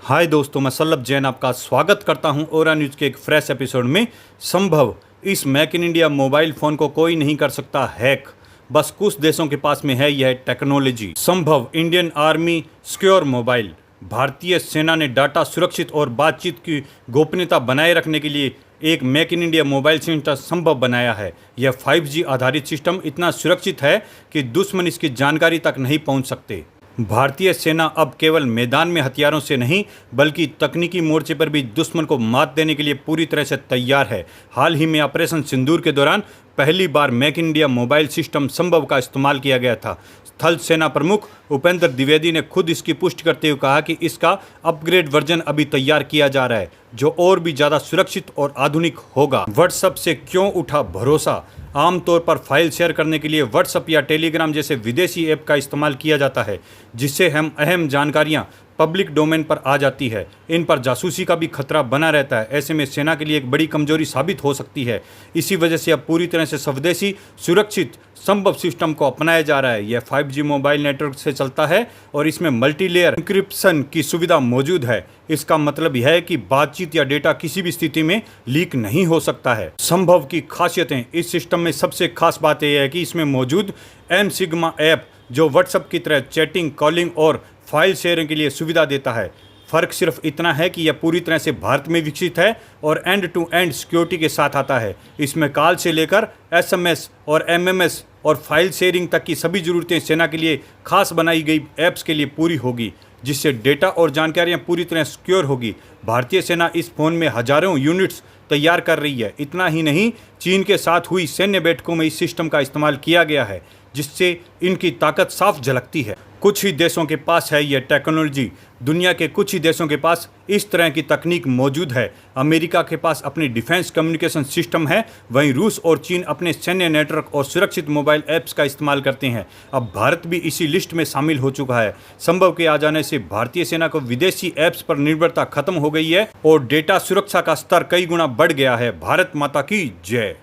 हाय दोस्तों, मैं सल्लभ जैन आपका स्वागत करता हूं ओरा न्यूज़ के एक फ्रेश एपिसोड में। संभव इस make in India mobile phone को कोई नहीं कर सकता हैक, बस कुछ देशों के पास में है यह टेक्नोलॉजी। संभव इंडियन आर्मी सिक्योर मोबाइल। भारतीय सेना ने डाटा सुरक्षित और बातचीत की गोपनीयता बनाए रखने के लिए एक make in India mobile system संभव बनाया है। यह 5G आधारित सिस्टम इतना सुरक्षित है कि दुश्मन इसकी जानकारी तक नहीं पहुंच सकते। भारतीय सेना अब केवल मैदान में हथियारों से नहीं बल्कि तकनीकी मोर्चे पर भी दुश्मन को मात देने के लिए पूरी तरह से तैयार है। हाल ही में ऑपरेशन सिंदूर के दौरान पहली बार make in India mobile system Sambhav का इस्तेमाल किया गया था। थल सेना प्रमुख उपेंद्र द्विवेदी ने खुद इसकी पुष्टि करते हुए कहा कि इसका अपग्रेड वर्जन अभी तैयार किया जा रहा है, जो और भी ज़्यादा सुरक्षित और आधुनिक होगा। व्हाट्सएप से क्यों उठा भरोसा? आमतौर पर फाइल शेयर करने के लिए व्हाट्सएप या टेलीग्राम जैसे विदेशी ऐप का इस्तेमाल किया जाता है, जिससे हम अहम जानकारियां पब्लिक डोमेन पर आ जाती है। इन पर जासूसी का भी खतरा बना रहता है। ऐसे में सेना के लिए एक बड़ी कमजोरी साबित हो सकती है। इसी वजह से अब पूरी तरह से स्वदेशी सुरक्षित संभव सिस्टम को अपनाया जा रहा है। यह 5G मोबाइल नेटवर्क से चलता है और इसमें मल्टीलेयर इंक्रिप्शन की सुविधा मौजूद है। इसका मतलब यह है कि बातचीत या डेटा किसी भी स्थिति में लीक नहीं हो सकता है। संभव की खासियतें। इस सिस्टम में सबसे खास बात यह है कि इसमें मौजूद एम सिग्मा ऐप, जो व्हाट्सएप की तरह चैटिंग, कॉलिंग और फाइल शेयरिंग के लिए सुविधा देता है। फ़र्क सिर्फ इतना है कि यह पूरी तरह से भारत में विकसित है और एंड टू एंड सिक्योरिटी के साथ आता है। इसमें कॉल से लेकर SMS और MMS और फाइल शेयरिंग तक की सभी ज़रूरतें सेना के लिए खास बनाई गई ऐप्स के लिए पूरी होगी, जिससे डेटा और जानकारियां पूरी तरह सिक्योर होगी। भारतीय सेना इस फ़ोन में हज़ारों यूनिट्स तैयार कर रही है। इतना ही नहीं, चीन के साथ हुई सैन्य बैठकों में इस सिस्टम का इस्तेमाल किया गया है, जिससे इनकी ताकत साफ झलकती है। कुछ ही देशों के पास है यह टेक्नोलॉजी। दुनिया के कुछ ही देशों के पास इस तरह की तकनीक मौजूद है। अमेरिका के पास अपनी डिफेंस कम्युनिकेशन सिस्टम है, वहीं रूस और चीन अपने सैन्य नेटवर्क और सुरक्षित मोबाइल ऐप्स का इस्तेमाल करते हैं। अब भारत भी इसी लिस्ट में शामिल हो चुका है। संभव के आ जाने से भारतीय सेना को विदेशी ऐप्स पर निर्भरता खत्म हो गई है और डेटा सुरक्षा का स्तर कई गुना बढ़ गया है। भारत माता की जय।